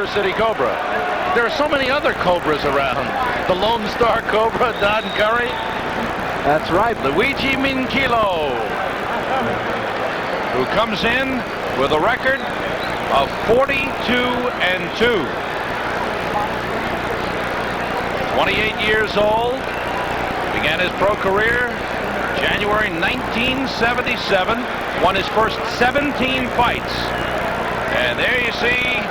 Motor City Cobra. There are so many other Cobras around. The Lone Star Cobra, Don Curry. That's right. Luigi Minchillo, who comes in with a record of 42-2. 28 years old. Began his pro career January 1977. Won his first 17 fights. And there you see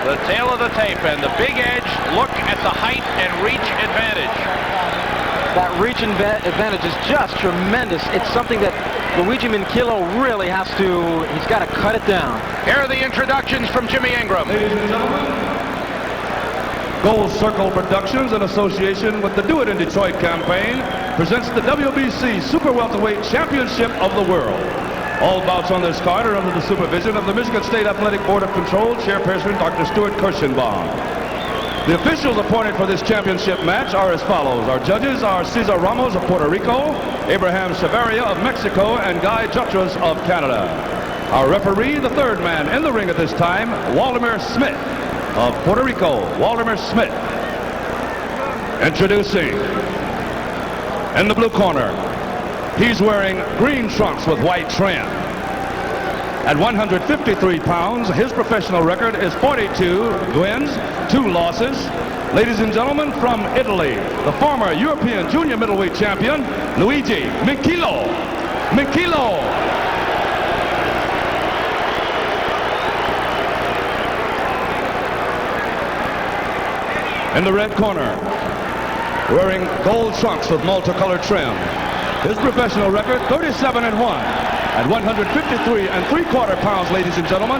the tail of the tape and the big edge. Look at the height and reach advantage. That reach advantage is just tremendous. It's something that Luigi Minchillo really has to, he's got to cut it down. Here are the introductions from Jimmy Ingram. Ladies and gentlemen, Gold Circle Productions, in association with the Do It in Detroit campaign, presents the WBC Super Welterweight Championship of the World. All bouts on this card are under the supervision of the Michigan State Athletic Board of Control Chairperson Dr. Stuart Kirschenbaum. The officials appointed for this championship match are as follows. Our judges are Cesar Ramos of Puerto Rico, Abraham Severia of Mexico, and Guy Jutras of Canada. Our referee, the third man in the ring at this time, Waldemar Smith of Puerto Rico. Waldemar Smith. Introducing, in the blue corner, he's wearing green trunks with white trim. At 153 pounds, his professional record is 42 wins, 2 losses. Ladies and gentlemen, from Italy, the former European junior middleweight champion, Luigi Minchillo. Minchillo. In the red corner, wearing gold trunks with multicolored trim. His professional record, 37-1. At 153¾ pounds, ladies and gentlemen,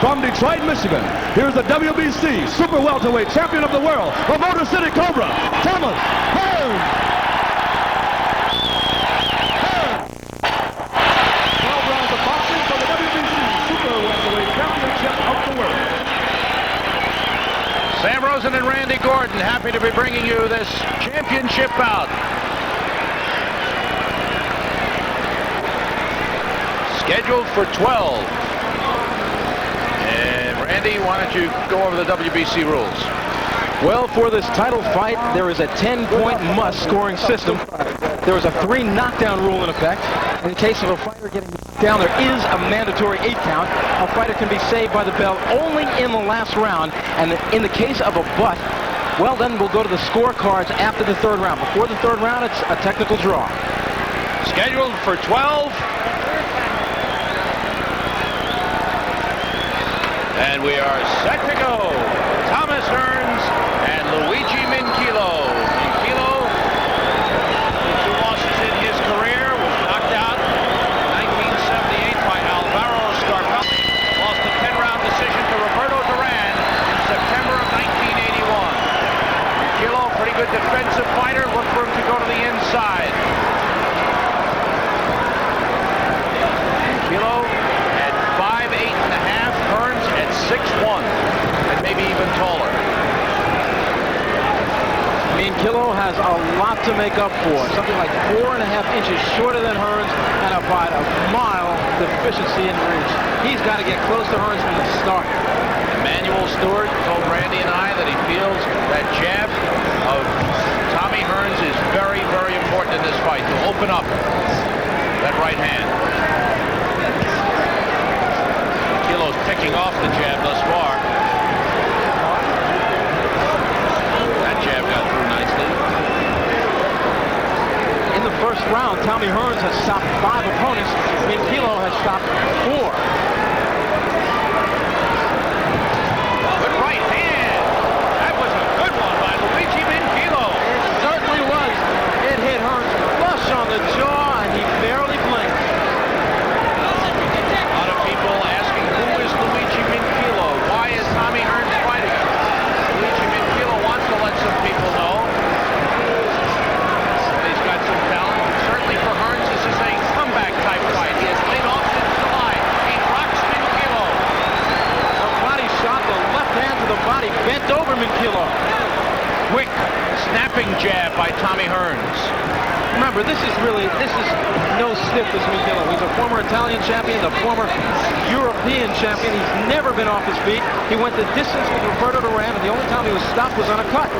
from Detroit, Michigan, here's the WBC Super Welterweight Champion of the World, the Motor City Cobra, Thomas Hearns. 12 rounds of boxing for the WBC Super Welterweight Championship of the World. Sam Rosen and Randy Gordon, happy to be bringing you this championship bout. Scheduled for 12. And Randy, why don't you go over the WBC rules? Well, for this title fight, there is a 10-point must scoring system. There is a 3 knockdown rule in effect. In case of a fighter getting knocked down, there is a mandatory 8 count. A fighter can be saved by the bell only in the last round. And in the case of a butt, well, then we'll go to the scorecards after the 3rd round. Before the 3rd round, it's a technical draw. Scheduled for 12. And we are set to go. Thomas Hearns and Luigi Minchillo. Minchillo, with 2 losses in his career, was knocked out in 1978 by Alvaro Scarpelli. Lost a 10-round decision to Roberto Duran in September of 1981. Minchillo, pretty good defensive fighter. Look for him to go to the inside. Minchillo at 5'8½". Hearns at 6'1", and maybe even taller. Minchillo has a lot to make up for. Something like 4.5 inches shorter than Hearns and about a mile deficiency in reach. He's got to get close to Hearns from the start. Emmanuel Stewart told Randy and I that he feels that jab of Tommy Hearns is very, very important in this fight to open up that right hand. Minchillo's picking off the jab thus far. That jab got through nicely. In the first round, Tommy Hearns has stopped 5 opponents. Minchillo has stopped 4. Good right hand. That was a good one by Luigi Minchillo. It certainly was. It hit Hearns flush on the jaw, and he barely blinked. A lot of people asking, who is Luigi Minchillo? Why is Tommy Hearns fighting? Luigi Minchillo wants to let some people know that he's got some talent. Certainly for Hearns, this is a comeback type fight. He has laid off since July. He rocks Minchillo. A body shot, the left hand to the body, bent over Minchillo. Quick, snapping jab by Tommy Hearns. Remember, this is no stiff, this Minchillo. He's a former Italian champion, a former European champion. He's never been off his feet. He went the distance with Roberto Duran. time he was stopped was on a cut.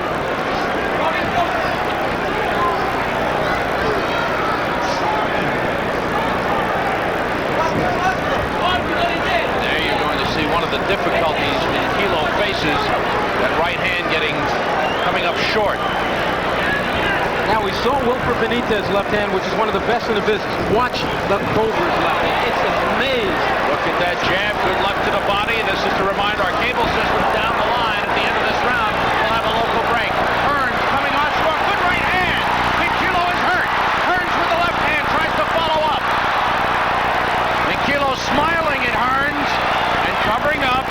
There you're going to see one of the difficulties Minchillo faces, that right hand coming up short. Now we saw Wilfred Benitez's left hand, which is one of the best in the business. Watch the Goldberg's left hand. It's amazing. Look at that jab. Good luck to the body. This is to remind our cable system down the line at the end of this round. We'll have a local break. Hearns coming on short. Good right hand. Minchillo is hurt. Hearns with the left hand tries to follow up. Minchillo smiling at Hearns and covering up.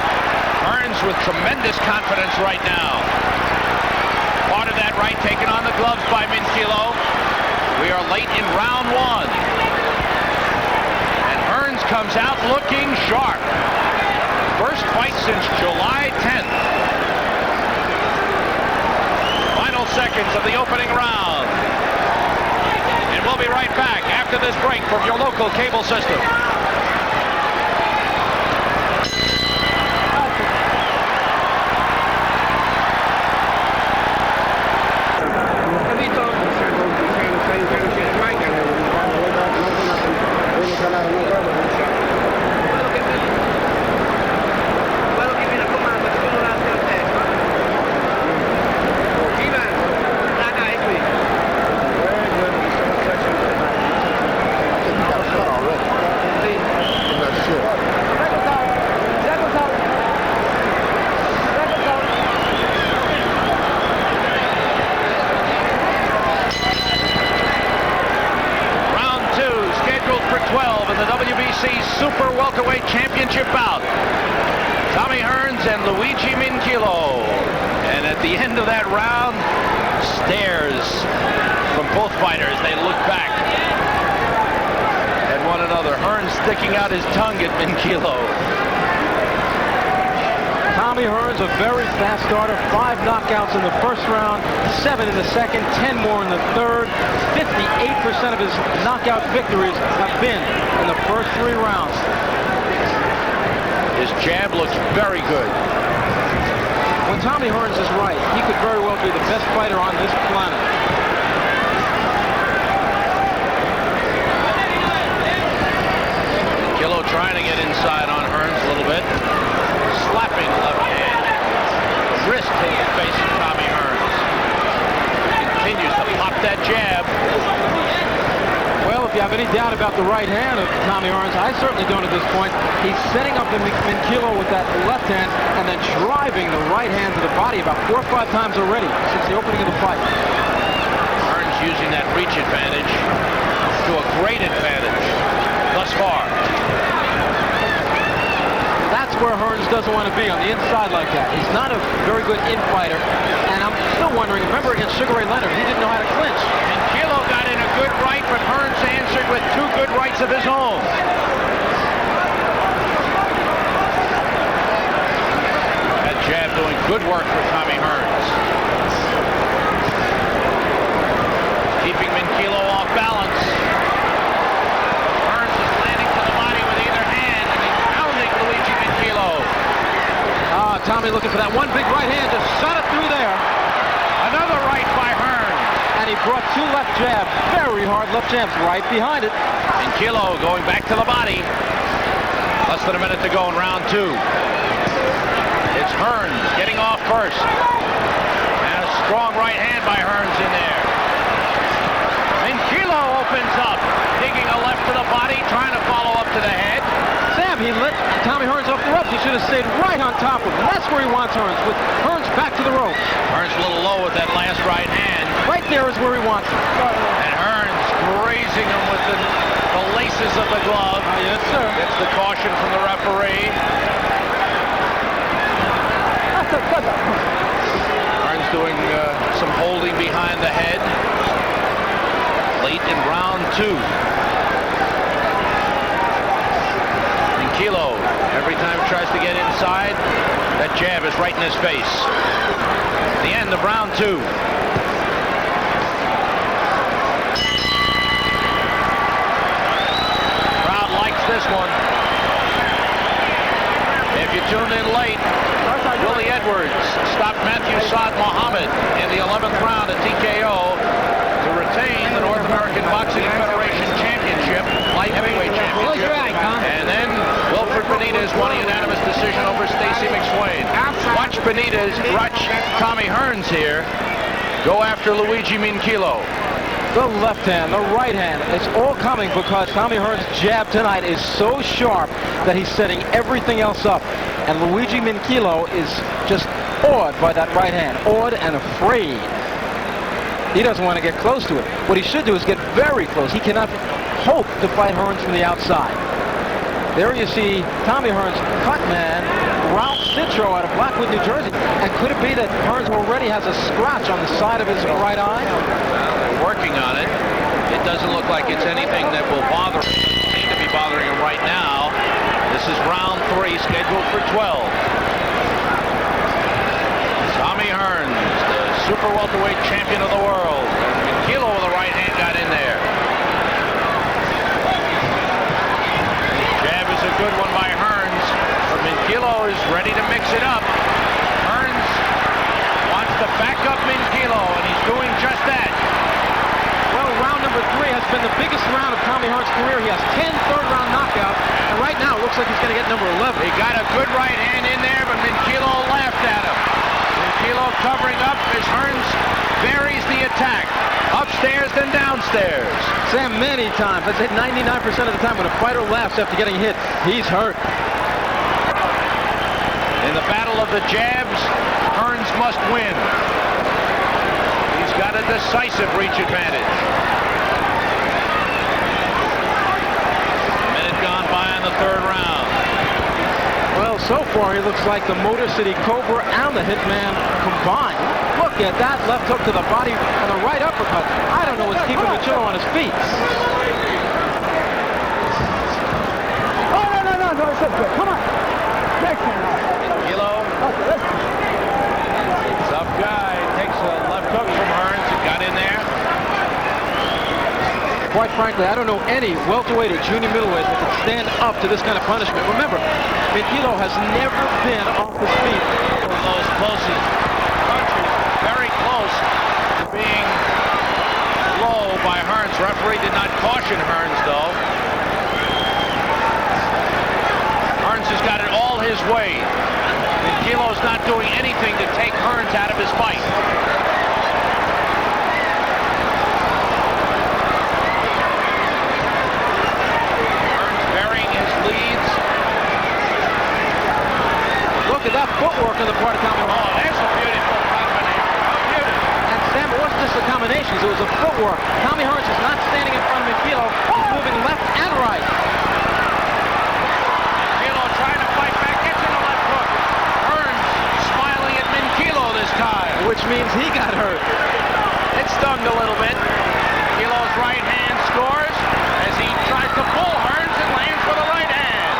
Hearns with tremendous confidence right now. Part of that right taken on the gloves by Minchillo. We are late in round one. And Hearns comes out looking sharp. First fight since July 10th. Final seconds of the opening round. And we'll be right back after this break from your local cable system. Super Welterweight Championship bout. Tommy Hearns and Luigi Minchillo. And at the end of that round, stares from both fighters. They look back at one another. Hearns sticking out his tongue at Minchillo. Tommy Hearns, a very fast starter. 5 knockouts in the first round, 7 in the second, 10 more in the third. 58% of his knockout victories have been in the first 3 rounds. His jab looks very good. When Tommy Hearns is right, he could very well be the best fighter on this planet. Minchillo trying to get inside on Hearns a little bit. Slapping left hand. Wrist to the face of Tommy Hearns. Continues to pop that jab. Well, if you have any doubt about the right hand of Tommy Hearns, I certainly don't at this point. He's setting up the Minchillo with that left hand and then driving the right hand to the body about 4 or 5 times already since the opening of the fight. Hearns using that reach advantage to a great advantage thus far. That's where Hearns doesn't want to be, on the inside like that. He's not a very good in-fighter, and I'm still wondering, remember against Sugar Ray Leonard, he didn't know how to clinch. Minchillo got in a good right, but Hearns answered with 2 good rights of his own. That jab doing good work for Tommy Hearns. Keeping Minchillo off balance. Hearns is landing to the body with either hand, and he's pounding Luigi Minchillo. Tommy looking for that one big right hand, just shot it through there. Another right by Hearns. And he brought 2 left jabs, very hard left jabs right behind it. Minchillo going back to the body. Less than a minute to go in round 2. It's Hearns getting off first. And a strong right hand by Hearns in there. Minchillo opens up, digging a left to the body, trying to follow up to the head. Sam, he let Tommy Hearns off the ropes. He should have stayed right on top of him. That's where he wants Hearns, with Hearns back to the ropes. Hearns a little low with that last right hand. Right there is where he wants him. And Hearns grazing him with the laces of the glove. Yes, sir. Gets the caution from the referee. Hearns doing some holding behind the head. Late in round 2. Minchillo, every time he tries to get inside, that jab is right in his face. The end of round 2. Crowd likes this one. If you tuned in late, Willie Edwards stopped Matthew Saad Muhammad in the 11th round at TKO to retain the North American Boxing Federation Championship, light heavyweight championship. And then Wilfred Benitez won a unanimous decision over Stacy McSwain. Watch Benitez, watch Tommy Hearns here go after Luigi Minchillo. The left hand, the right hand, it's all coming because Tommy Hearns' jab tonight is so sharp that he's setting everything else up. And Luigi Minchillo is just awed by that right hand, awed and afraid. He doesn't want to get close to it. What he should do is get very close. He cannot hope to fight Hearns from the outside. There you see Tommy Hearns' cut man, Ralph Citro out of Blackwood, New Jersey. And could it be that Hearns already has a scratch on the side of his right eye? They're working on it. It doesn't look like it's anything that will bother him. It doesn't seem to be bothering him right now. This is round 3, scheduled for 12. Tommy Hearns, the super welterweight champion of the world. Minchillo with the right hand got in there. Jab is a good one by Hearns, but Minchillo is ready to mix it up. Hearns wants to back up Minchillo, and he's doing just that. Well, round number 3 has been the biggest round of Tommy Hearns' career. He has 10 third-round knockouts, and right now it looks like he's going to get number 11. He got a good right hand in there, but Minchillo laughed at him. Minchillo covering up as Hearns varies the attack. Upstairs, then downstairs. Sam, many times, I'd say 99% of the time when a fighter laughs after getting hit, he's hurt. In the battle of the jabs, Hearns must win. He's got a decisive reach advantage. A minute gone by in the 3rd round. Well, so far he looks like the Motor City Cobra and the Hitman combined. Look at that left hook to the body and the right uppercut. I don't know what's keeping Minchillo on his feet. Oh, no, it's good. Come on. Minchillo, tough guy, takes a left hook from Hearns and got in there. Quite frankly, I don't know any welterweight or junior middleweight that can stand up to this kind of punishment. Remember, Minchillo has never been off his feet. One of those closest punches, very close to being low by Hearns. Referee did not caution Hearns, though. Hearns has got it all his way. Minchillo's not doing anything to take Hearns out of his fight. That footwork on the part of Tommy Hearns. Oh, that's a beautiful combination. How beautiful. And Sam, it wasn't just the combinations, it was the footwork. Tommy Hearns is not standing in front of Minchillo. He's moving left and right. Minchillo trying to fight back, gets in the left hook. Hearns smiling at Minchillo this time. Which means he got hurt. It stung a little bit. Minchillo's right hand scores as he tries to pull Hearns and lands with a right hand.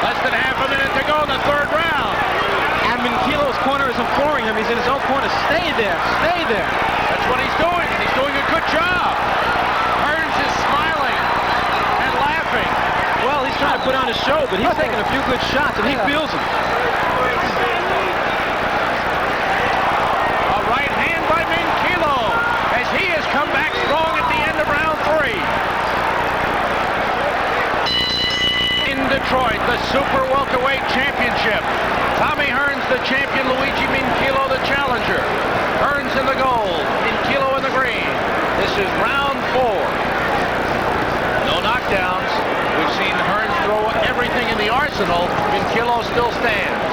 Less than half a minute to go in the 3rd round. Minchillo's corner is imploring him. He's in his own corner. Stay there. Stay there. That's what he's doing, and he's doing a good job. Hearns is smiling and laughing. Well, he's trying to put on a show, but he's taking a few good shots, and he feels them. A right hand by Minchillo as he has come back strong at the end of round 3. In Detroit, the Super Welterweight Championship. Tommy Hearns, the champion. Luigi Minchillo, the challenger. Hearns in the gold, Minchillo in the green. This is round 4. No knockdowns. We've seen Hearns throw everything in the arsenal. Minchillo still stands.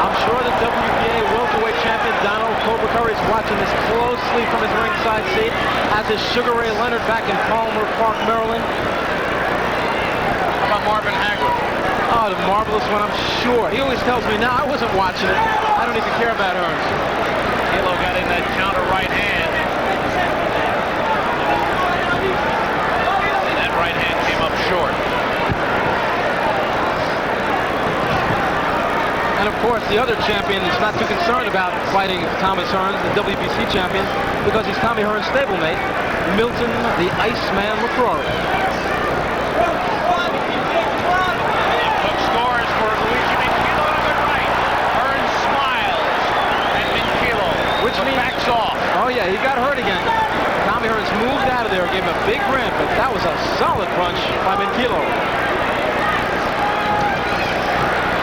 I'm sure the WBA welterweight champion Donald Cobra Curry is watching this closely from his ringside seat, as is Sugar Ray Leonard back in Palmer Park, Maryland. How about Marvin Hagler? Oh, the marvelous one, I'm sure. He always tells me, no, I wasn't watching it. I don't even care about Hearns. Minchillo got in that counter right hand. And that right hand came up short. And of course, the other champion is not too concerned about fighting Thomas Hearns, the WBC champion, because he's Tommy Hearns' stablemate, Milton the Iceman McCrory. yeah, he got hurt again. Tommy Hearns moved out of there, gave him a big grin, but that was a solid punch by Minchillo.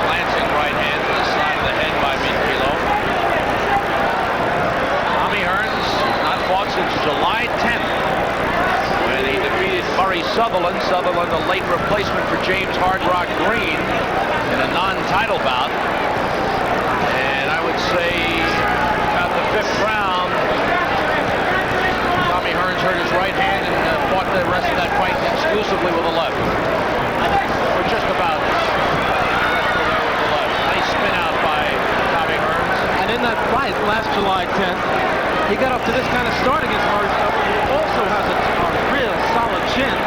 Glancing right hand to the side of the head by Minchillo. Tommy Hearns has not fought since July 10th when he defeated Murray Sutherland. Sutherland, a late replacement for James Hard Rock Green in a non-title bout. And I would say about the 5th round, Tommy Hearns hurt his right hand and fought the rest of that fight exclusively with a left. Or just about the rest of that with the left. Nice spin out by Tommy Hearns. And in that fight last July 10th, he got up to this kind of start against Murray Sutherland, who also has a real solid chin.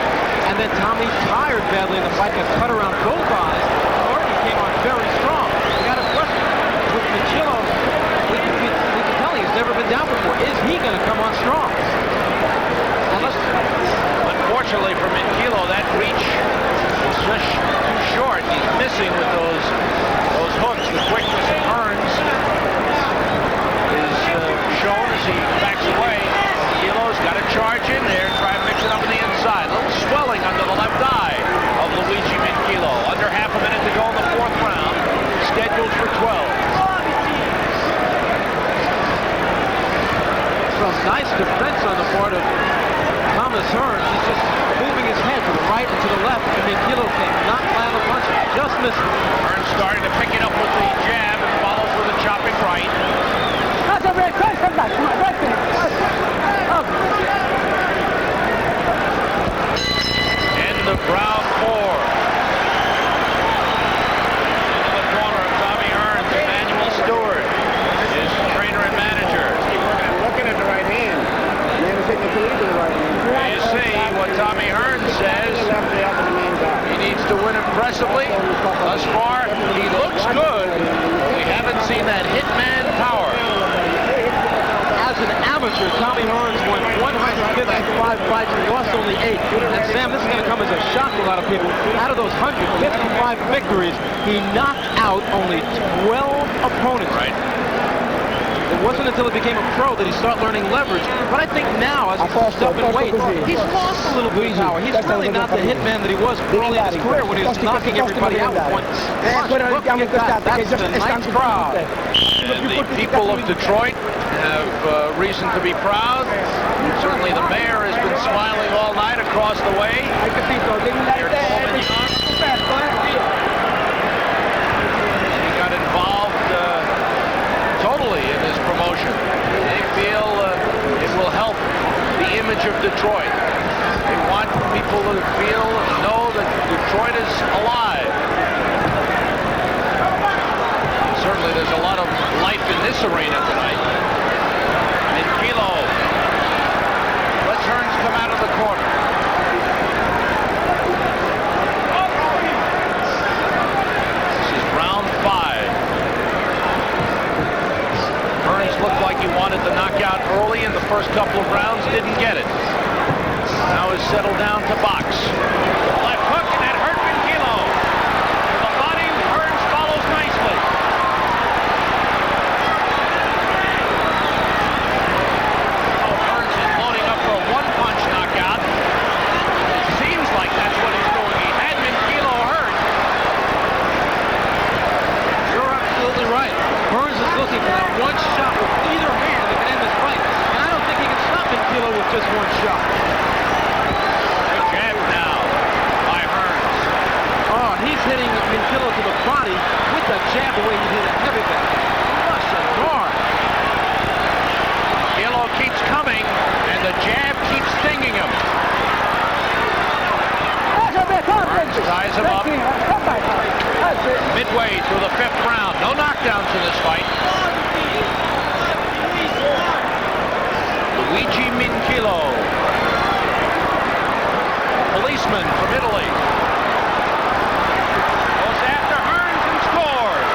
And then Tommy tired badly in the fight, got cut around both eyes. Martin came on very strong. We got a question with Minchillo. We can tell he's never been down before. Is he going to come on strong? Unfortunately for Minchillo, that reach is just too short. He's missing with those hooks. The quickness of Hearns is shown as he backs away. Minchillo's got to charge in there and try and mix it up on the inside. A little swelling under the left eye of Luigi Minchillo. Under half a minute to go in the 4th round. Scheduled for 12. Some nice defense on the part of Thomas Hearns. He's just moving his head to the right and to the left, and Minchillo cannot land a punch. Just missed it. Hearns starting to pick it up with the jab and follows with a chopping right. That's a break. Come back. Come on, right there. End of round 4. Into the corner of Tommy Hearns, Emmanuel Stewart, his trainer and manager. Looking at the right hand. Never taking the lead to the right hand. There you see what Tommy Hearns says. He needs to win impressively. Thus far, he looks good. We haven't seen that hitman power. As an amateur, Tommy Hearns won 155 fights and lost only 8. And Sam, this is going to come as a shock to a lot of people. Out of those 155 victories, he knocked out only 12 opponents. Right. It wasn't until he became a pro that he started learning leverage. But I think now, as he's up in weight, he's lost a little bit of power. He's really not the hitman that he was early in his career when he was knocking everybody out with one punch. Look at that. That's a nice crowd. And the people of Detroit have reason to be proud. Certainly the mayor has been smiling all night across the way. He got involved totally in this promotion. They feel it will help the image of Detroit. They want people to feel and know that Detroit is alive. Certainly there's a lot of life in this arena tonight. Minchillo lets Hearns come out of the corner. This is round 5. Hearns looked like he wanted the knockout early in the first couple of rounds, didn't get it. Now he's settled down to box. Left hook, and that hurt Minchillo. The body, Hearns follows nicely. Oh, Hearns is loading up for a one-punch knockout. It seems like that's what he's doing. He had Minchillo hurt. You're absolutely right. Hearns is looking for that one shot with either hand that can end this fight. And I don't think he can stop Minchillo with just one shot. Good jab now by Hearns. Oh, he's hitting Minchillo to the body with the jab the way he hit a heavyweight. Flush and hard. Minchillo keeps coming, and the jab keeps stinging him. Hearns ties him up. Midway through the 5th round. No knockdowns in this fight. Luigi Minchillo. Policeman from Italy. Goes after Hearns and scores.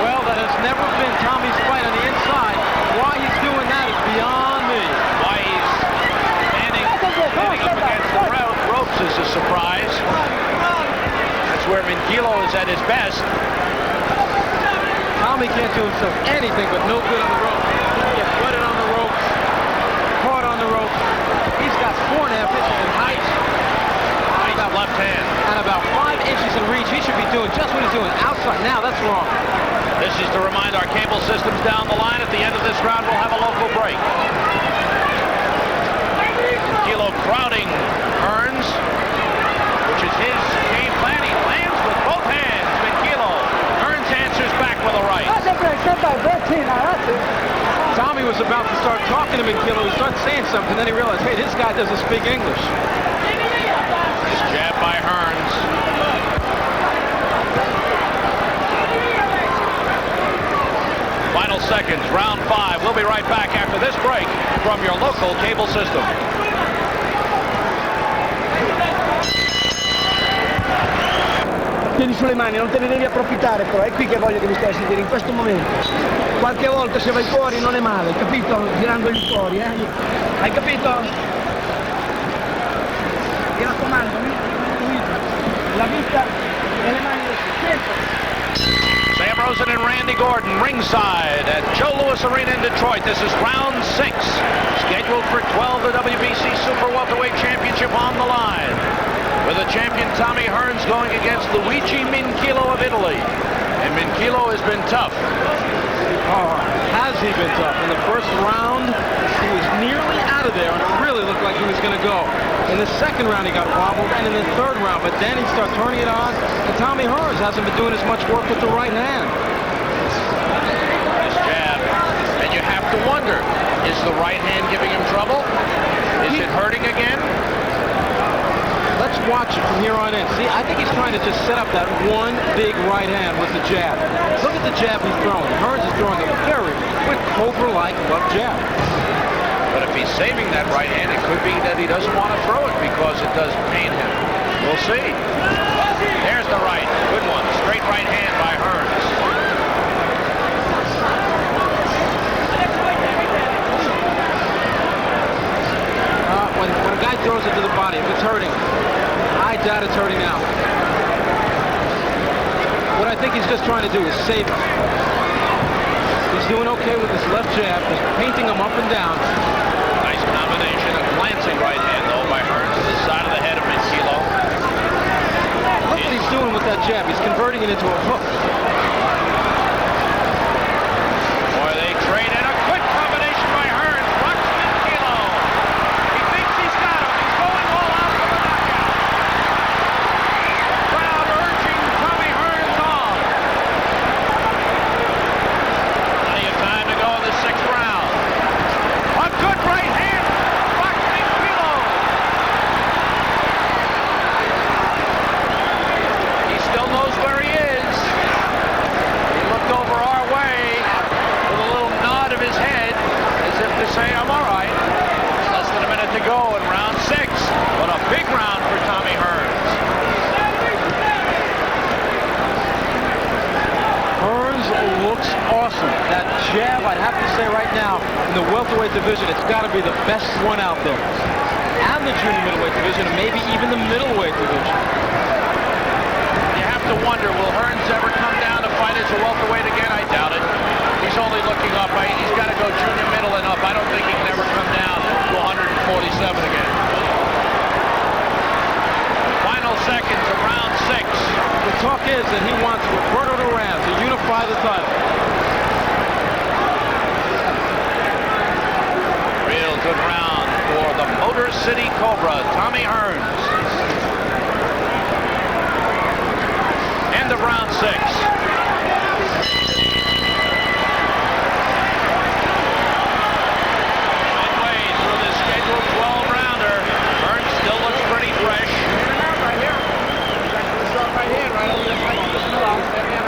Well, that has never been Tommy's fight on the inside. Why he's doing that is beyond me. Why he's standing up against the ropes is a surprise. That's where Minchillo is at his best. Tommy can't do himself anything but no good on the rope. He can get butted on the ropes, caught on the ropes. He's got 4.5 inches in height. Nice left hand. And about 5 inches in reach. He should be doing just what he's doing outside. Now, that's wrong. This is to remind our cable systems down the line. At the end of this round, we'll have a local break. Kilo crowding Hearns, which is his game plan. He lands with both hands. Minchillo. Hearns answers back with a right. Tommy was about to start talking to Minchillo. He started saying something, then he realized, hey, this guy doesn't speak English. Nice jab by Hearns. Final seconds, round 5. We'll be right back after this break from your local cable system. Tieni sulle mani, non te ne devi approfittare però, è qui che voglio che mi stai a sentire, in questo momento. Qualche volta se vai fuori non è male, capito? Girandoli fuori, Hai capito? Mi raccomando, Luigi, la vista e le mani sempre. Sam Rosen and Randy Gordon ringside at Joe Louis Arena in Detroit. This is round 6, scheduled for 12, the WBC Super Welterweight Championship on the line, with the champion Tommy Hearns going against Luigi Minchillo of Italy. And Minchillo has been tough. Oh, has he been tough? In the first round, he was nearly out of there, and it really looked like he was going to go. In the second round, he got wobbled, and in the third round, but then he started turning it on, and Tommy Hearns hasn't been doing as much work with the right hand. Nice jab. And you have to wonder, is the right hand giving him trouble? Is it hurting again? Let's watch it from here on in. See, I think he's trying to just set up that one big right hand with the jab. Look at the jab he's throwing. Hearns is throwing a very quick, cobra-like left jab. But if he's saving that right hand, it could be that he doesn't want to throw it because it does pain him. We'll see. There's the right. Good one. Straight right hand by Hearns. When a guy throws it to the body, if it's hurting, I doubt it's hurting now. What I think he's just trying to do is save it. He's doing okay with his left jab, just painting him up and down. Nice combination. A glancing right hand, though, by Hearns to the side of the head of Minchillo. Look what he's doing with that jab. He's converting it into a hook. Boy, they trade in a quick combination by Hearns. Rocks Minchillo. He thinks he's got him. He's going all out for the knockout. Crowd urging Tommy Hearns on. Plenty of time to go in the 6th round. A good right hand. Rocks Minchillo. He still knows where he is. He looked over our way with a little nod of his head as if to say, I'm all right. Less than a minute to go in round 6. But a big round for Tommy Hearns. Hearns looks awesome. That jab, I'd have to say right now, in the welterweight division, it's got to be the best one out there. And the junior middleweight division, and maybe even the middleweight division. You have to wonder, will Hearns ever come down to fight as a welterweight again? I doubt it. He's only looking up. He's got to go junior middle and up. I don't think he can ever come down to 147 again. Final seconds of round 6. The talk is that he wants Roberto Duran to unify the title. Real good round for the Motor City Cobra, Tommy Hearns. End of round 6. Midway through this scheduled 12-rounder. Hearns still looks pretty fresh.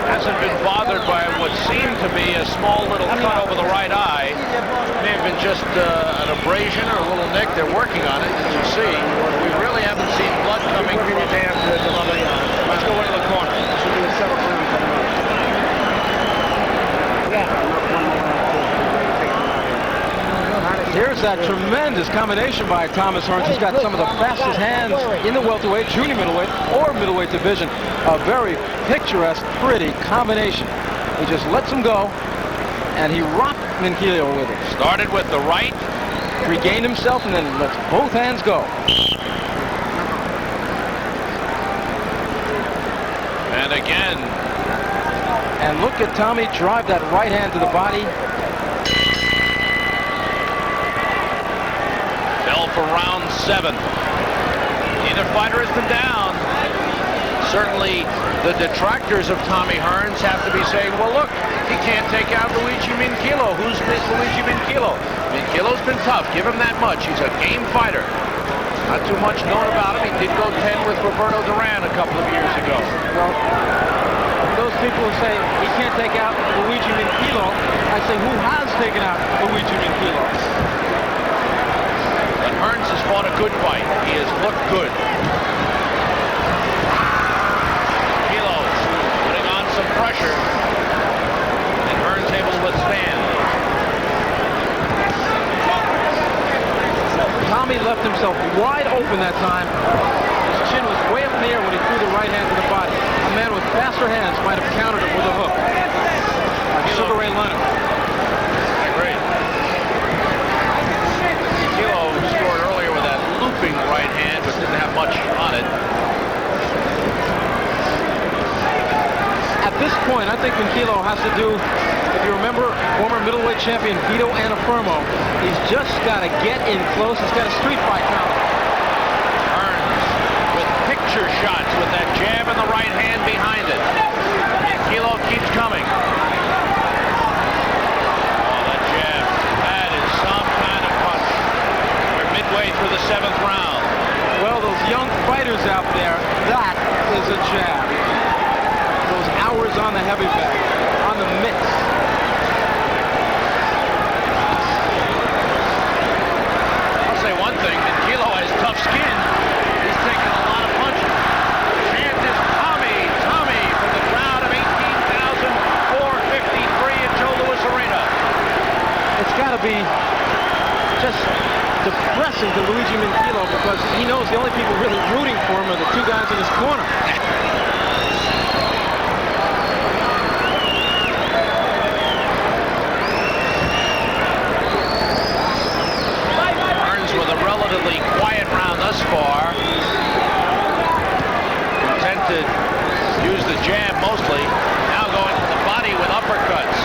Hasn't been bothered by what seemed to be a small little cut over the right eye. May have been just an abrasion or a little nick. They're working on it, as you see. We really haven't seen blood coming from the damn. Let's go into the corner. Here's that tremendous combination by Thomas Hearns. He's got some of the fastest hands in the welterweight, junior middleweight, or middleweight division. A very picturesque, pretty combination. He just lets him go, and he rocked Minchillo with it. Started with the right. Regained himself, and then lets both hands go. And again. And look at Tommy drive that right hand to the body. Fell for round 7. Neither fighter has been down. Certainly, the detractors of Tommy Hearns have to be saying, well, look, he can't take out Luigi Minchillo. Who's Luigi Minchillo? Minchillo's been tough. Give him that much. He's a game fighter. Not too much known about him. He did go 10 with Roberto Duran a couple of years ago. Well, those people who say he can't take out Luigi Minchillo, I say, who has taken out Luigi Minchillo? But Hearns has fought a good fight. He has looked good. Minchillo putting on some pressure. And Hearns able to withstand. Tommy left himself wide open that time. His chin was way up in the air when he threw the right hand to the body. A man with faster hands might have countered him with a hook. Like Sugar Ray Leonard. I agree. Minchillo scored earlier with that looping right hand, but didn't have much on it. At this point, I think Minchillo has to do, if you remember, former middleweight champion Vito Anafirmo, he's just got to get in close. He's got a street fight now. Hearns with picture shots with that jab and the right hand behind it. Minchillo keeps coming. Oh, that jab. That is some kind of punch. We're midway through the 7th round. Well, those young fighters out there, that is a jab. Those hours on the heavy bag, on the mitts. I'll say one thing, Minchillo has tough skin. He's taken a lot of punches. The chant is Tommy, Tommy, from the crowd of 18,453 at Joe Louis Arena. It's got to be just depressing to Luigi Minchillo because he knows the only people really rooting for him are the two guys in his corner. With a relatively quiet round thus far. Content to use the jab mostly. Now going to the body with uppercuts.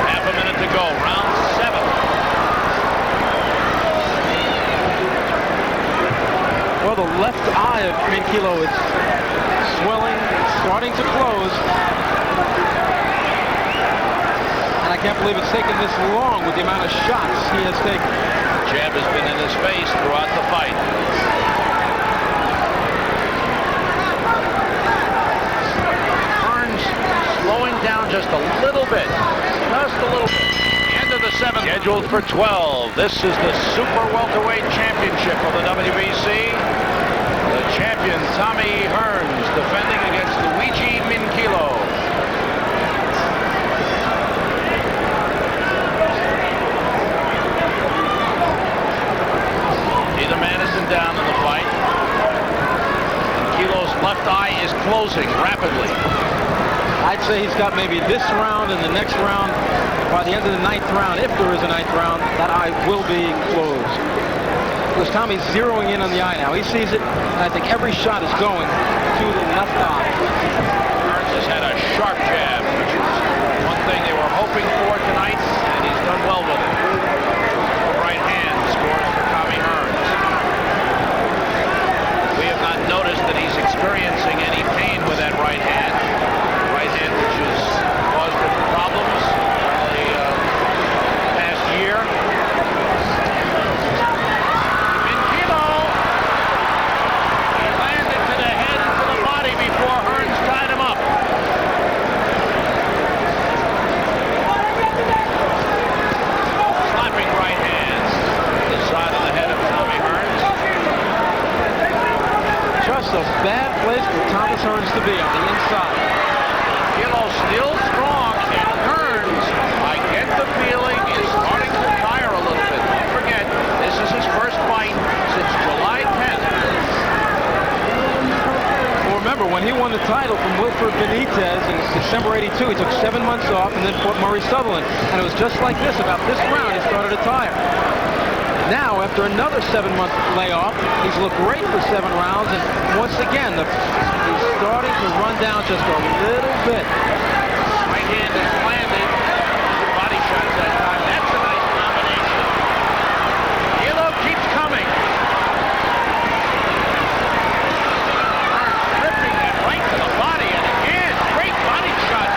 Half a minute to go. Round 7. Well, the left eye of Minchillo is swelling, starting to close. I can't believe it's taken this long with the amount of shots he has taken. Jab has been in his face throughout the fight. Hearns slowing down just a little bit. Just a little bit. End of the 7th. Scheduled for 12. This is the Super Welterweight Championship of the WBC. The champion, Tommy Hearns, defending against Luigi Minchillo. Neither man has been down in the fight. Minchillo's left eye is closing rapidly. I'd say he's got maybe this round and the next round. By the end of the 9th round, if there is a 9th round, that eye will be closed. Because Tommy's zeroing in on the eye now. He sees it, and I think every shot is going to the left eye. Hearns has had a sharp jab, which is one thing they were hoping for tonight, and he's done well with it. Right hand scores for Tommy Hearns. We have not noticed that he's experiencing any pain with that right hand. Right hand which has caused him problems in the past year. Minchillo! He landed to the head and to the body before Hearns tied him up. Slapping right hands to the side of the head of Tommy Hearns. Just a bad place for Thomas Hearns to be on the inside. Minchillo still strong, and Hearns, I get the feeling, is starting to tire a little bit. Don't forget, this is his first fight since July 10th. Well, remember, when he won the title from Wilfred Benitez in December '82, he took 7 months off and then fought Murray Sutherland. And it was just like this. About this round, he started to tire. Now, after another 7-month layoff, he's looked great for 7 rounds. And once again, he's starting to run down just a little bit. Right hand is landed. Good body shots that time. That's a nice combination. Yellow keeps coming. Ripping that right to the body. And again, great body shot.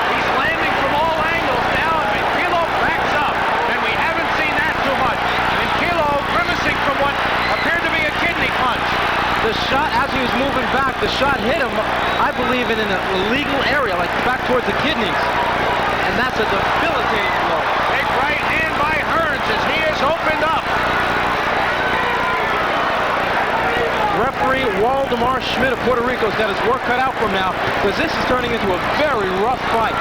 He's landing from all angles now. And Minchillo backs up. And we haven't seen that too much. Minchillo grimacing from what appeared to be a kidney punch. The shot, as he was moving back, the shot hit him, I believe, in an illegal area, like back towards the kidneys. And that's a debilitating blow. Big right hand by Hearns as he is opened up. Referee Waldemar Schmidt of Puerto Rico has got his work cut out for him now, because this is turning into a very rough fight.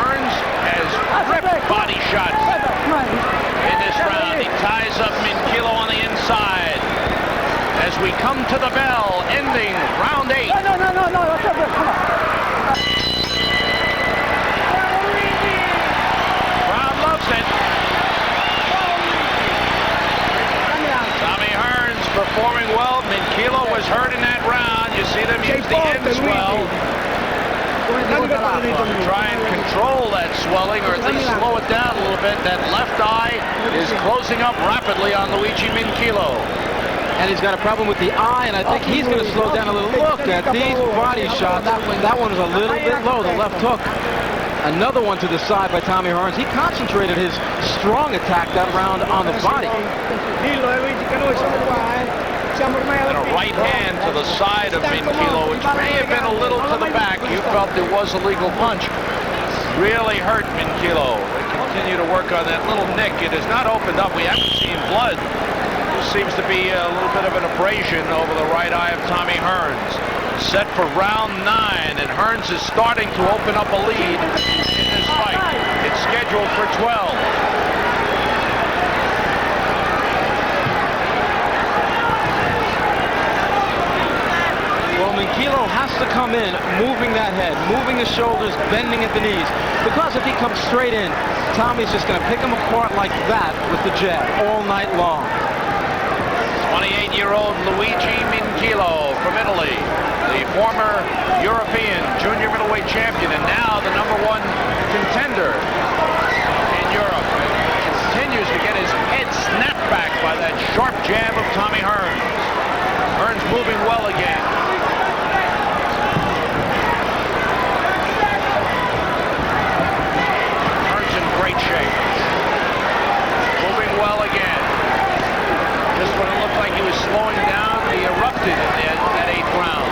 Hearns has ripped body shots in this round. He ties up Minchillo on the inside. As we come to the bell, ending round 8. No, that's okay. Come on. Crowd loves it. Tommy Hearns performing well. Minchillo was hurt in that round. You see them use the ends well. Try and control that swelling, or at least slow it down a little bit. That left eye is closing up rapidly on Luigi Minchillo. And he's got a problem with the eye, and I think he's going to slow down a little. Look at these body shots. That one was a little bit low, the left hook. Another one to the side by Tommy Hearns. He concentrated his strong attack that round on the body. And a right hand to the side of Minchillo, which may have been a little to the back. You felt there was a legal punch. Really hurt Minchillo. They continue to work on that little nick. It has not opened up. We haven't seen blood. Seems to be a little bit of an abrasion over the right eye of Tommy Hearns. Set for round 9, and Hearns is starting to open up a lead in this fight. It's scheduled for 12. Well, Minchillo has to come in, moving that head, moving his shoulders, bending at the knees. Because if he comes straight in, Tommy's just going to pick him apart like that with the jab all night long. 28-year-old Luigi Minchillo from Italy, the former European junior middleweight champion, and now the #1 contender in Europe. Continues to get his head snapped back by that sharp jab of Tommy Hearns. Hearns moving well again. Hearns in great shape. Moving well again. Just when it looked like he was slowing down, he erupted in that 8th round.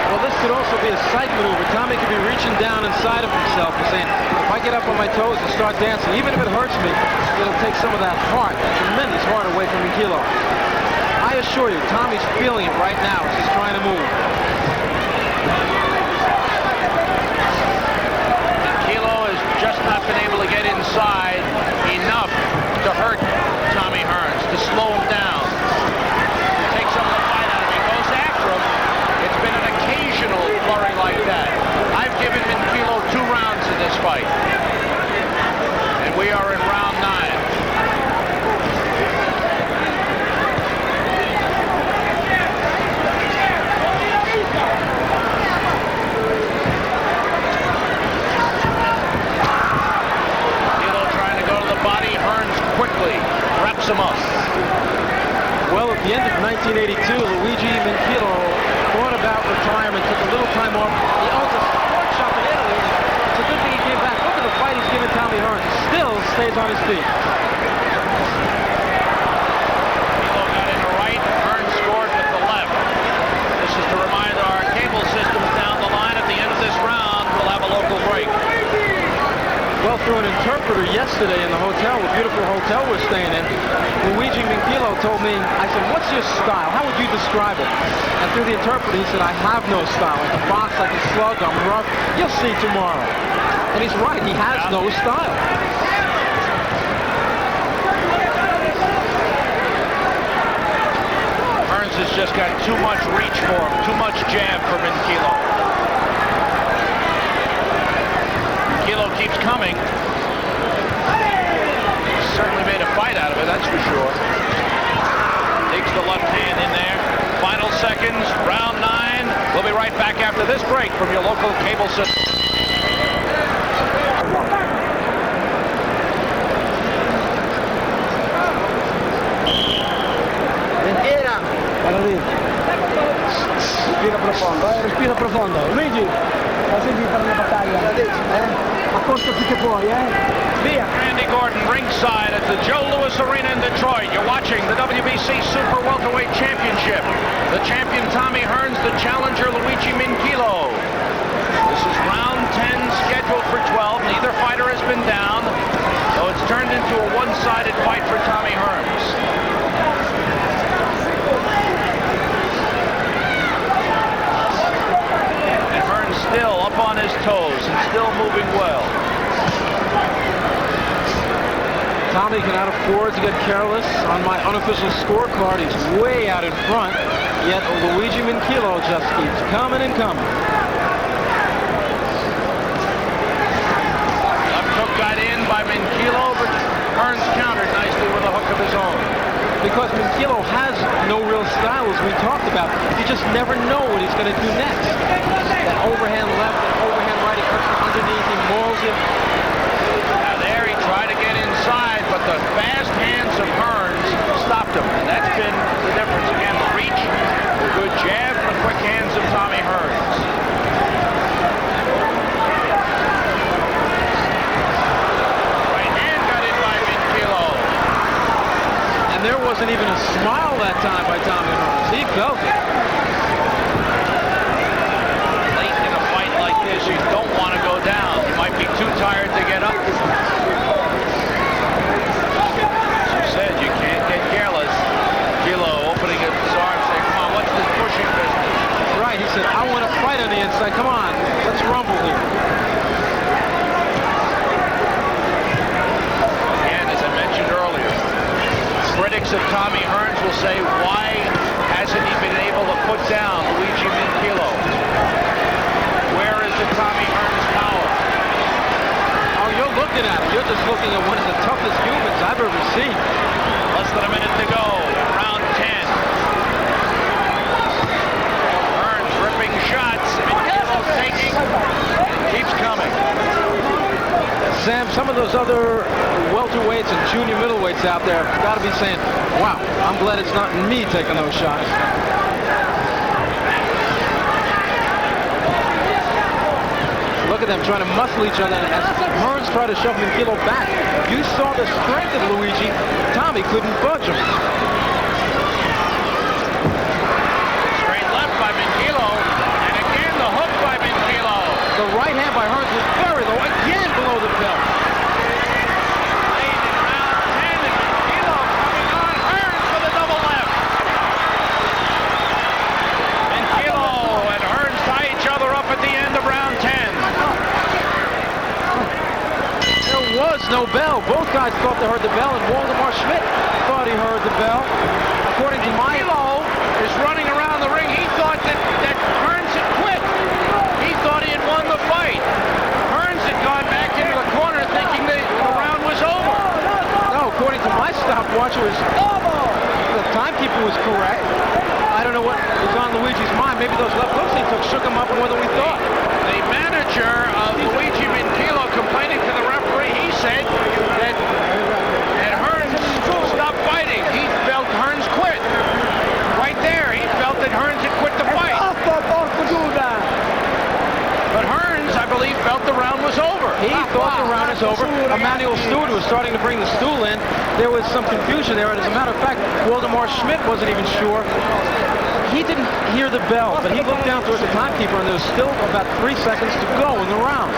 Well, this could also be a sight maneuver. Tommy could be reaching down inside of himself and saying, if I get up on my toes and start dancing, even if it hurts me, it'll take some of that heart, that tremendous heart away from Minchillo. I assure you, Tommy's feeling it right now as he's trying to move. Minchillo has just not been able to get inside enough to hurt Tommy Hearns, to slow him down. Take some of the fight out of him. He goes after him. It's been an occasional flurry like that. I've given Minchillo 2 rounds in this fight. And we are in round 9. Quickly wraps him up. Well, at the end of 1982, Luigi Minchillo thought about retirement, took a little time off. He owns a sports shop in Italy. It's a good thing he came back. Look at the fight he's given Tommy Hearns. Still stays on his feet. Minchillo got in the right. Hearns scored with the left. This is to remind our cable systems down the line. At the end of this round, we'll have a local break. Well, through an interpreter yesterday in the hotel, the beautiful hotel we're staying in, Luigi Minchillo told me, I said, what's your style? How would you describe it? And through the interpreter, he said, I have no style. I can box, I can slug, I'm rough. You'll see tomorrow. And he's right, he has no style. just got too much reach for him, too much jab for Minchillo. Minchillo keeps coming. Certainly made a fight out of it, that's for sure. Takes the left hand in there. Final seconds, round 9. We'll be right back after this break from your local cable system. Guarda lì. Respira profondo. Luigi, la senti per la battaglia. Accosto più che puoi, Via. Randy Gordon ringside at the Joe Louis Arena in Detroit. You're watching the WBC Super Welterweight Championship. The champion Tommy Hearns, the challenger Luigi Minchillo. This is round 10 scheduled for 12. Neither fighter has been down, so it's turned into a one-sided fight for Tommy Hearns. Still up on his toes and still moving well. Tommy cannot afford to get careless. On my unofficial scorecard, he's way out in front. Yet Luigi Minchillo just keeps coming and coming. Left hook got in by Minchillo, but Hearns countered nicely with a hook of his own. Because Minchillo has no real style, as we talked about. You just never know what he's going to do next. That overhand left, that overhand right, he cuts from underneath, he mauls it. Now there he tried to get inside, but the fast hands of Hearns stopped him. And that's been the difference. Again, the reach, the good jab, and the quick hands of Tommy Hearns. Right hand got in by Minchillo. And there wasn't even a smile that time by Tommy Hearns. He felt it. You don't want to go down. You might be too tired to get up. As you said, you can't get careless. Kilo opening his arms, saying, come on, what's this pushing business? Right, he said, I want to fight on the inside. Come on, let's rumble here. And as I mentioned earlier, critics of Tommy Hearns will say, why hasn't he been able to put down Luigi Minchillo? Where is the Tommy Hearns power? Oh, you're looking at him. You're just looking at one of the toughest humans I've ever seen. Less than a minute to go. Round 10. Hearns ripping shots. Minchillo taking. Keeps coming. Sam, some of those other welterweights and junior middleweights out there got to be saying, wow, I'm glad it's not me taking those shots. Look at them trying to muscle each other as Hearns tried to shove Minchillo back. You saw the strength of Luigi. Tommy couldn't budge him. Straight left by Minchillo. And again the hook by Minchillo. The right hand by Hearns was very low, again below the belt. Late in round 10 and Minchillo coming on. Hearns for the double left. Minchillo and Hearns tie each other up at the end of round 10. There was no bell. Both guys thought they heard the bell, and Waldemar Schmidt thought he heard the bell. According to my... Minchillo is running around the ring. He thought that Hearns had quit. He thought he had won the fight. Hearns had gone back into the corner thinking the round was over. No, according to my stopwatch, it was... The timekeeper was correct. I don't know what was on Luigi's mind. Maybe those left hooks he took shook him up more than we thought. The manager of Luigi Minchillo complaining to the referee, he said that Hearns stopped fighting. He felt Hearns quit. Right there, he felt that Hearns had quit the fight. But Hearns, I believe, felt the round was over. He thought the round was over. Emmanuel Stewart was starting to bring the stool in. There was some confusion there, and as a matter of fact, Waldemar Schmidt wasn't even sure. He didn't hear the bell, but he looked down towards the timekeeper, and there was still about 3 seconds to go in the round.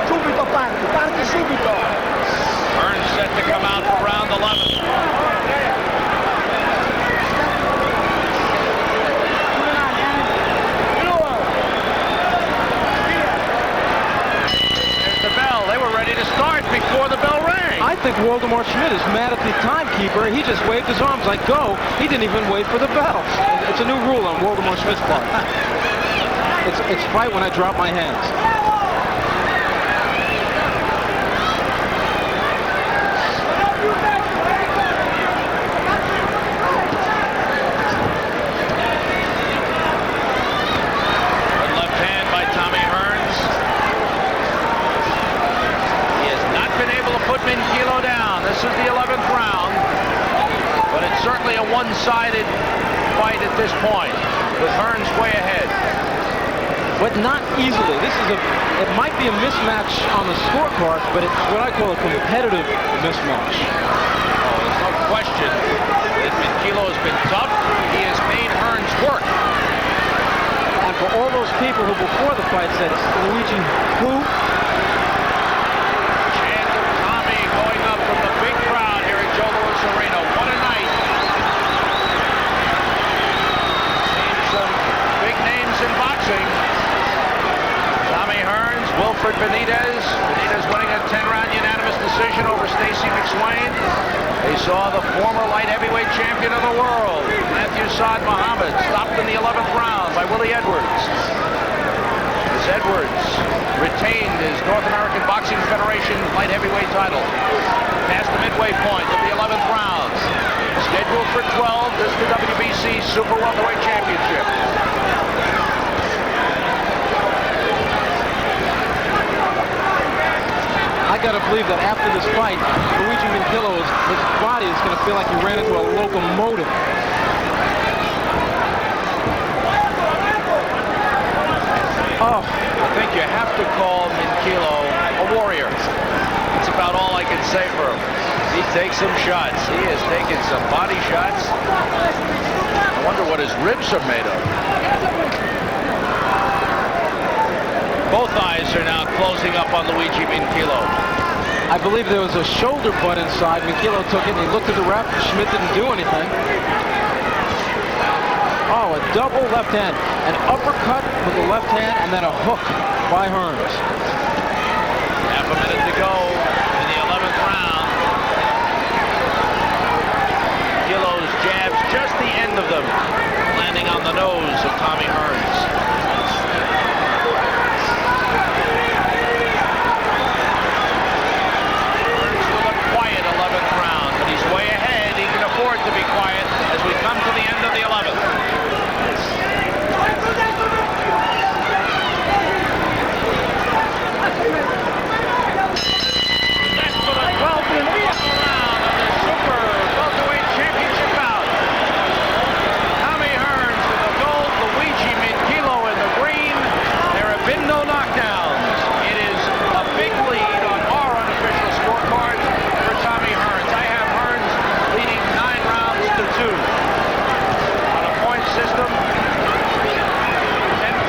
Subito parte subito. Hearns set to come out for round 11. There's the bell. They were ready to start before the bell rang. I think Waldemar Schmidt is mad at the timekeeper. He just waved his arms like, go. He didn't even wait for the bell. It's a new rule on Waldemar Schmidt's part. It's fight when I drop my hands. Minchillo down. This is the 11th round, but it's certainly a one-sided fight at this point, with Hearns way ahead. But not easily. It might be a mismatch on the scorecard, but it's what I call a competitive mismatch. Oh, there's no question that Minchillo has been tough. He has made Hearns work. And for all those people who before the fight said, Luigi, who? Benitez winning a 10-round unanimous decision over Stacy McSwain. They saw the former light heavyweight champion of the world, Matthew Saad Muhammad, stopped in the 11th round by Willie Edwards. As Edwards retained his North American Boxing Federation light heavyweight title. Past the midway point of the 11th round. Scheduled for 12, this is the WBC Super Welterweight Championship. I gotta believe that after this fight, Luigi Minchillo, his body is gonna feel like he ran into a locomotive. Oh, I think you have to call Minchillo a warrior. That's about all I can say for him. He takes some shots. He has taken some body shots. I wonder what his ribs are made of. Both eyes are now closing up on Luigi Minchillo. I believe there was a shoulder butt inside. Minchillo took it and he looked at the ref. Schmidt didn't do anything. Oh, a double left hand. An uppercut with the left hand and then a hook by Hearns. Half a minute to go in the 11th round. Minchillo's jabs, just the end of them, landing on the nose of Tommy Hearns. Way ahead, he can afford to be quiet as we come to the end of the 11th. That's for the 12th and final round of the Super Welterweight Championship bout. Tommy Hearns in the gold, Luigi Minchillo in the green. There have been no knockdowns. It is a big lead on our unofficial scorecard for Tommy Hearns. I have leading 9 rounds to 2. On a point system, 10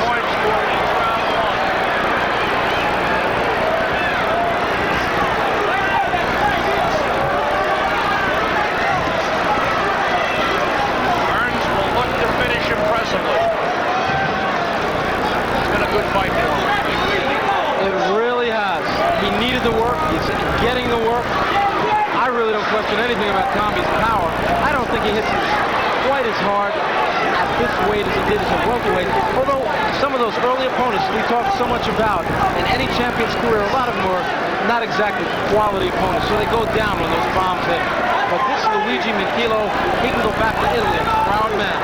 points for each round won. Hearns will look to finish impressively. It's been a good fight for him. It really has. He needed the work. He's getting the work. I really don't question anything about Tommy's power. I don't think he hits quite as hard at this weight as he did as a welterweight. Although some of those early opponents we talked so much about in any champion's career, a lot of them were not exactly quality opponents, so they go down when those bombs hit. But this Luigi Minchillo, he can go back to Italy, a proud man.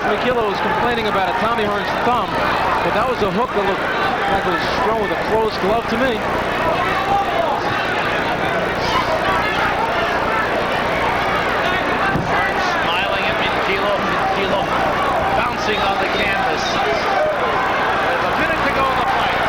Minchillo was complaining about a Tommy Hearns thumb, but that was a hook that looked like it was thrown with a closed glove to me. Hearns smiling at Minchillo. Minchillo bouncing on the canvas. There's a minute to go in the fight.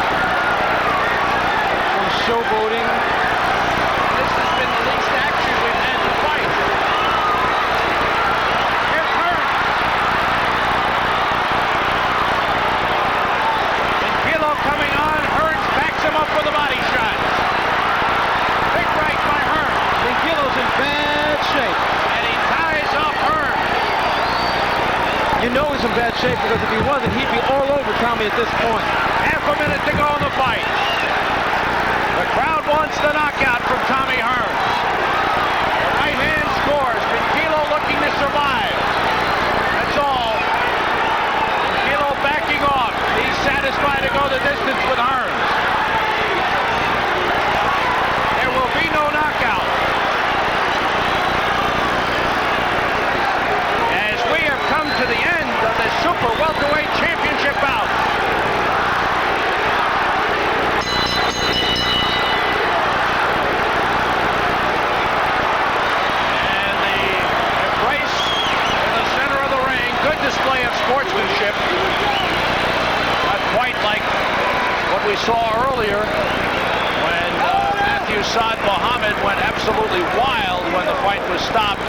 is in bad shape because if he wasn't, he'd be all over Tommy at this point. Half a minute to go in the fight. The crowd wants the knockout from Tommy Hearns. The right hand scores. Minchillo looking to survive. That's all. Minchillo backing off. He's satisfied to go the distance with Hearns. There will be no knockout. As we have come to the end of the Super Welterweight Championship bout. Display of sportsmanship, not quite like what we saw earlier when Matthew Saad Muhammad went absolutely wild when the fight was stopped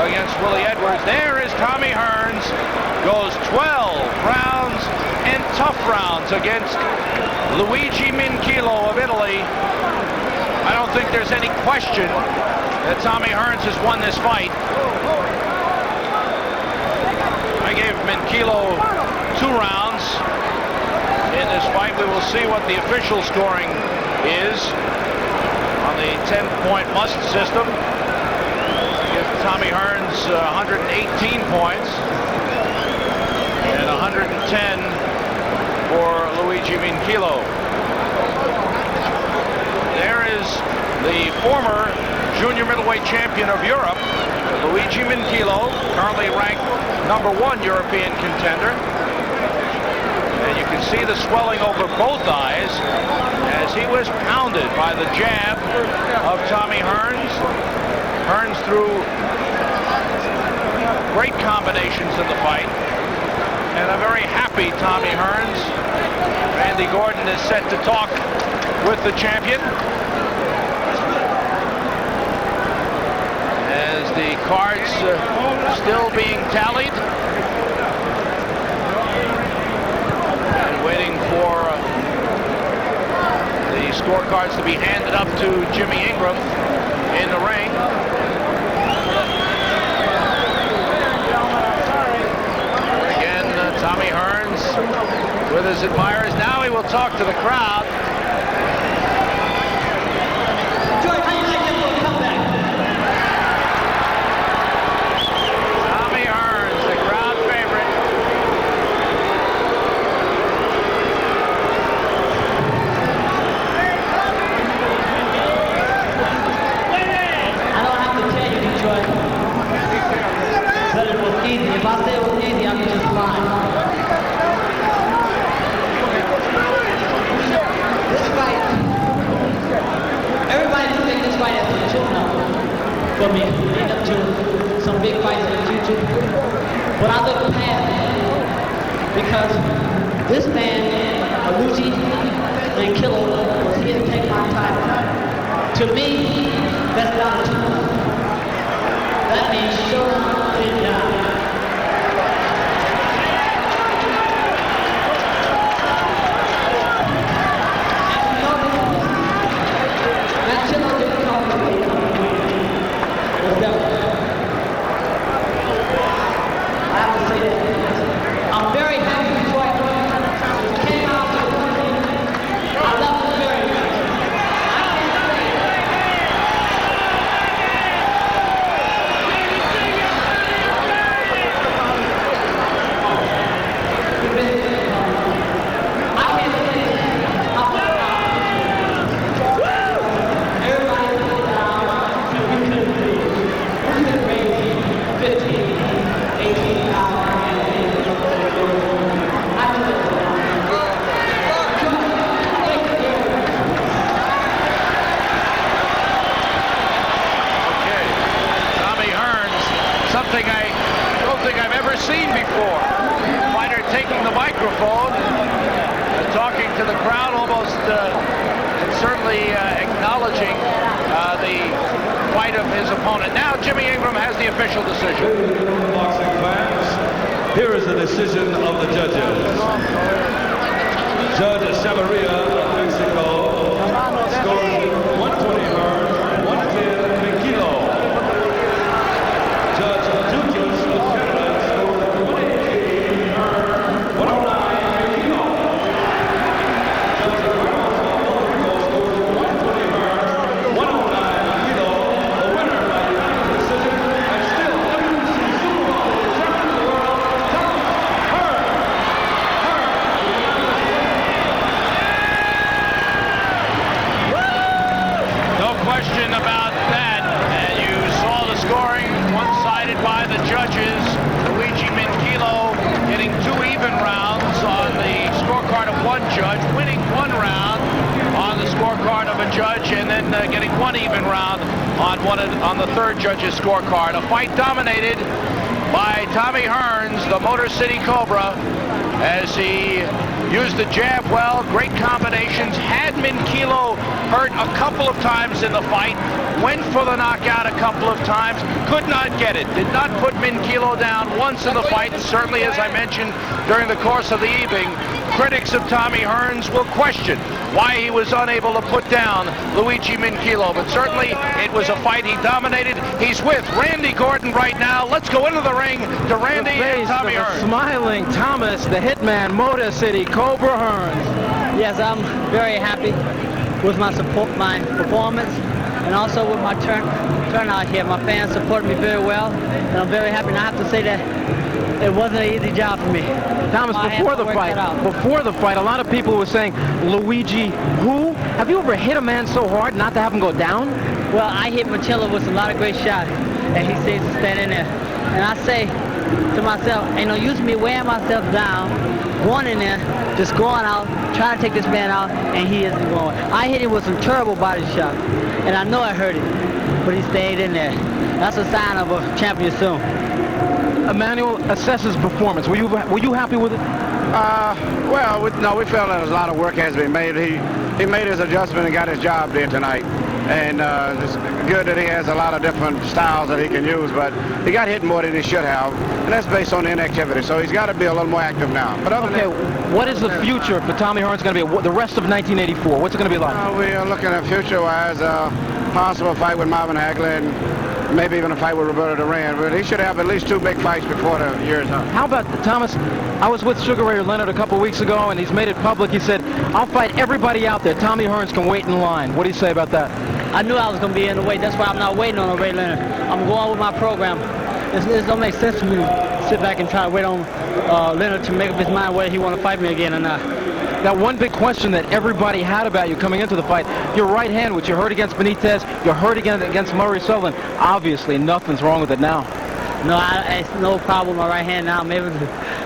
against Willie Edwards. There is Tommy Hearns, goes 12 rounds and tough rounds against Luigi Minchillo of Italy. I don't think there's any question that Tommy Hearns has won this fight. I gave Minchillo 2 rounds in this fight. We will see what the official scoring is on the 10-point must system. I give Tommy Hearns 118 points and 110 for Luigi Minchillo. There is the former junior middleweight champion of Europe, Luigi Minchillo, currently ranked #1 European contender. And you can see the swelling over both eyes as he was pounded by the jab of Tommy Hearns. Hearns threw great combinations in the fight. And a very happy Tommy Hearns. Randy Gordon is set to talk with the champion. As the cards still being tallied. And waiting for the scorecards to be handed up to Jimmy Ingram in the ring. Again, Tommy Hearns with his admirers. Now he will talk to the crowd. If I say it was easy, I could just lie. This fight, everybody thinks this fight is a tune-up for me. Leading up to some big fights in the future. But I look past it because this man, Luigi Minchillo, was here to take my title. To me, that's not a tune-up. That means show and die. I'm very happy Detroit came out to the country. I love it very much. Seen before. Fighter taking the microphone, talking to the crowd, almost and certainly acknowledging the fight of his opponent. Now Jimmy Ingram has the official decision. Boxing fans, here is the decision of the judges. Judge Chavarria of Mexico scored 120 Hearns, 110 Minchillo. Judge Dukas of Canada scored 118 question about that. And you saw the scoring, one-sided by the judges. Luigi Minchillo getting 2 even rounds on the scorecard of one judge, winning 1 round on the scorecard of a judge, and then getting 1 even round on the third judge's scorecard. A fight dominated by Tommy Hearns, the Motor City Cobra, as he used the jab well, great combinations, had Minchillo hurt a couple of times in the fight, went for the knockout a couple of times, could not get it, did not put Minchillo down once in the fight. Certainly, as I mentioned during the course of the evening, critics of Tommy Hearns will question why he was unable to put down Luigi Minchillo, but certainly it was a fight he dominated. He's with Randy Gordon right now. Let's go into the ring to Randy and Tommy Hearns. Smiling Thomas, the Hitman, Motor City Cobra Hearns. Yes, I'm very happy with my performance, and also with my turnout here. My fans supported me very well, and I'm very happy. And I have to say that it wasn't an easy job for me. Thomas, before the fight, a lot of people were saying, Luigi, who? Have you ever hit a man so hard not to have him go down? Well, I hit Minchillo with a lot of great shots, and he seems to stand in there. And I say to myself, ain't no use me wearing myself down, going in there, just going out, trying to take this man out, and he isn't going. I hit him with some terrible body shots, and I know I hurt him, but he stayed in there. That's a sign of a champion soon. Emmanuel, assess his performance. Were you happy with it? Well, we felt that a lot of work has been made. He made his adjustment and got his job done tonight. And it's good that he has a lot of different styles that he can use, but he got hit more than he should have, and that's based on inactivity. So he's got to be a little more active now. But other than that, what is the future for Tommy Hearns going to be? The rest of 1984, what's it going to be like? We are looking at future-wise, possible fight with Marvin Hagler and maybe even a fight with Roberto Duran, but he should have at least 2 big fights before the year's up. How about, Thomas, I was with Sugar Ray Leonard a couple weeks ago, and he's made it public. He said, I'll fight everybody out there. Tommy Hearns can wait in line. What do you say about that? I knew I was going to be in the weight. That's why I'm not waiting on Ray Leonard. I'm going with my program. It don't make sense to me to sit back and try to wait on Leonard to make up his mind whether he want to fight me again or not. Now, one big question that everybody had about you coming into the fight, your right hand, which you hurt against Benitez, you hurt against Murray Sullivan. Obviously, nothing's wrong with it now. No, it's no problem with my right hand now. I'm able to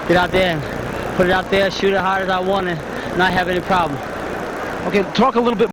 get out there and put it out there, shoot it hard as I want, and not have any problem. Okay, talk a little bit